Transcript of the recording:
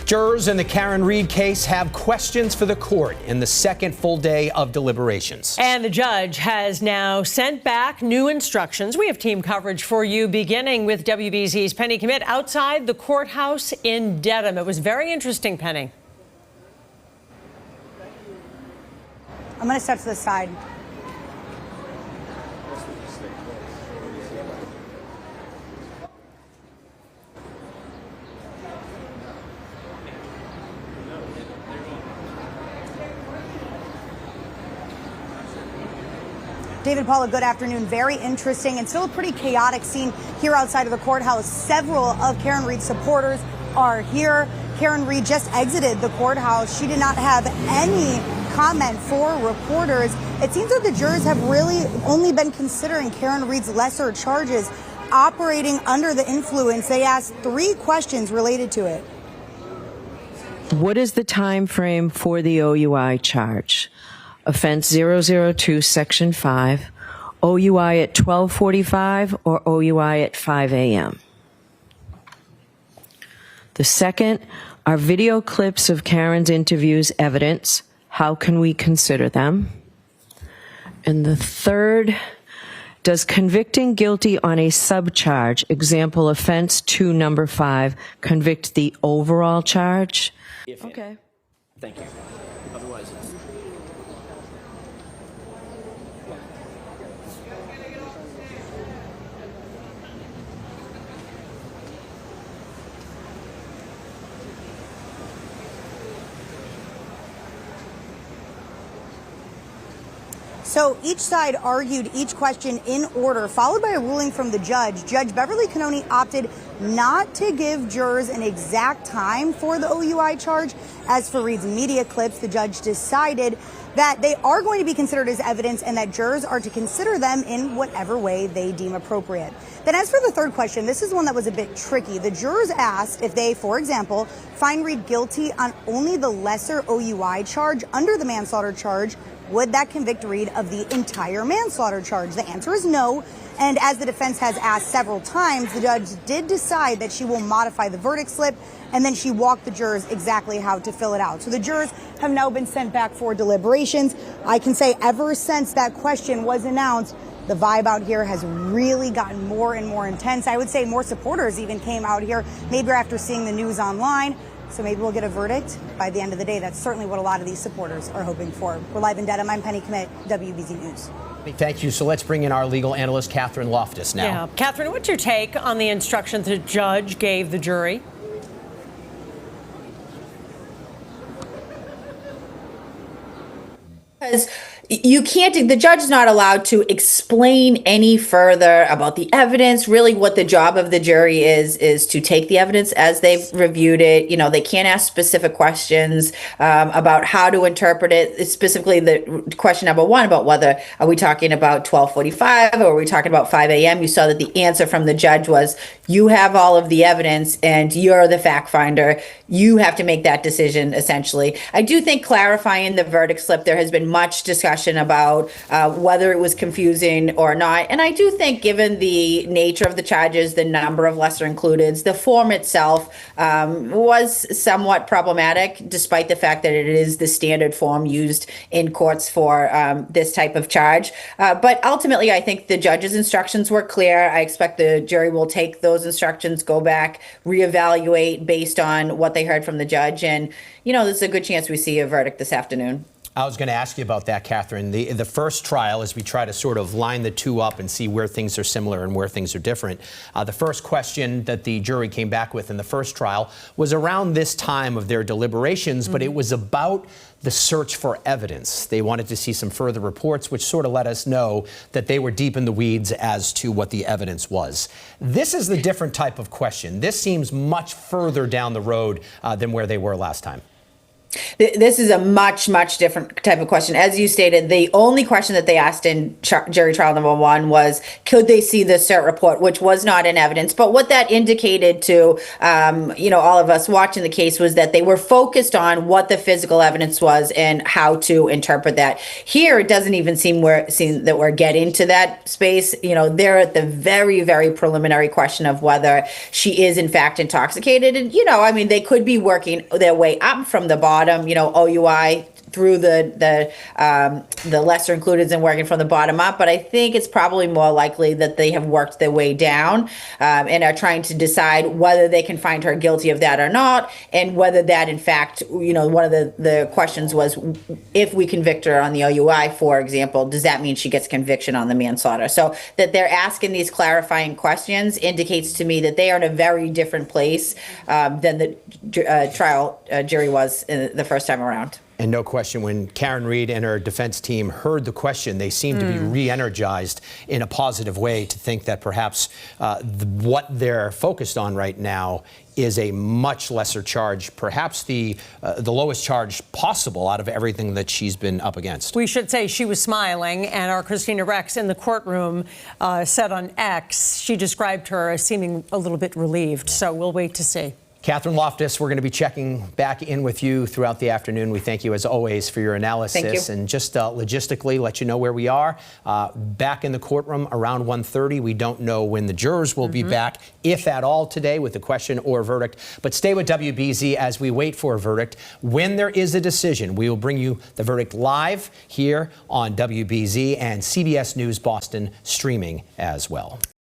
Jurors in the Karen Read case have questions for the court in the second full day of deliberations. And the judge has now sent back new instructions. We have team coverage for you, beginning with WBZ's Penny Commit outside the courthouse in Dedham. It was very interesting, Penny. I'm going to step to the side. David, Paula, good afternoon. Very interesting and still a pretty chaotic scene here outside of the courthouse. Several of Karen Read's supporters are here. Karen Read just exited the courthouse. She did not have any comment for reporters. It seems that the jurors have really only been considering Karen Read's lesser charges, operating under the influence. They asked 3 questions related to it. What is the time frame for the OUI charge? Offense 002, Section 5, OUI at 12:45 or OUI at 5 a.m. The second, are video clips of Karen's interviews evidence? How can we consider them? And the third, does convicting guilty on a subcharge, example offense 2 number 5, convict the overall charge? Okay. Thank you. Otherwise, it's... So each side argued each question in order, followed by a ruling from the judge. Judge Beverly Cannoni opted not to give jurors an exact time for the OUI charge. As for Read's media clips, the judge decided that they are going to be considered as evidence and that jurors are to consider them in whatever way they deem appropriate. Then as for the third question, this is one that was a bit tricky. The jurors asked if they, for example, find Read guilty on only the lesser OUI charge under the manslaughter charge, would that convict Read of the entire manslaughter charge? The answer is no. And as the defense has asked several times, the judge did decide that she will modify the verdict slip, and then she walked the jurors exactly how to fill it out. So the jurors have now been sent back for deliberations. I can say ever since that question was announced, the vibe out here has really gotten more and more intense. I would say more supporters even came out here, maybe after seeing the news online. So maybe we'll get a verdict by the end of the day. That's certainly what a lot of these supporters are hoping for. We're live in Dedham. I'm Penny Commit, WBZ News. Thank you. So let's bring in our legal analyst, Catherine Loftus, now. Yeah. Catherine, what's your take on the instructions the judge gave the jury? Because you can't, the judge is not allowed to explain any further about the evidence. Really what the job of the jury is to take the evidence as they've reviewed it. You know, they can't ask specific questions about how to interpret it. Specifically, the question number 1 about whether are we talking about 12:45 or are we talking about 5 a.m. You saw that the answer from the judge was, you have all of the evidence and you're the fact finder. You have to make that decision, essentially. I do think clarifying the verdict slip, there has been much discussion about whether it was confusing or not. And I do think, given the nature of the charges, the number of lesser includeds, the form itself was somewhat problematic, despite the fact that it is the standard form used in courts for this type of charge. But ultimately, I think the judge's instructions were clear. I expect the jury will take those instructions, go back, reevaluate based on what they heard from the judge. And, you know, there's a good chance we see a verdict this afternoon. I was going to ask you about that, Catherine. The first trial, as we try to sort of line the two up and see where things are similar and where things are different, the first question that the jury came back with in the first trial was around this time of their deliberations, but it was about the search for evidence. They wanted to see some further reports, which sort of let us know that they were deep in the weeds as to what the evidence was. This is the different type of question. This seems much further down the road than where they were last time. This is a much different type of question. As you stated, the only question that they asked in jury trial number 1 was, could they see the CERT report, which was not in evidence. But what that indicated to, all of us watching the case was that they were focused on what the physical evidence was and how to interpret that. Here, it doesn't even seem that we're getting to that space. They're at the very preliminary question of whether she is in fact intoxicated. And, they could be working their way up from the bottom, OUI through the lesser included and working from the bottom up. But I think it's probably more likely that they have worked their way down and are trying to decide whether they can find her guilty of that or not, and whether that, in fact, one of the questions was, if we convict her on the OUI, for example, does that mean she gets conviction on the manslaughter? So that they're asking these clarifying questions indicates to me that they are in a very different place than the trial jury was the first time around. And no question, when Karen Reed and her defense team heard the question, they seemed to be re-energized in a positive way to think that perhaps what they're focused on right now is a much lesser charge, perhaps the lowest charge possible out of everything that she's been up against. We should say she was smiling, and our Christina Rex in the courtroom said on X, she described her as seeming a little bit relieved. So we'll wait to see. Catherine Loftus, we're going to be checking back in with you throughout the afternoon. We thank you, as always, for your analysis. Thank you. And just logistically, let you know where we are. Back in the courtroom around 1:30. We don't know when the jurors will be back, if at all, today with a question or verdict. But stay with WBZ as we wait for a verdict. When there is a decision, we will bring you the verdict live here on WBZ and CBS News Boston streaming as well.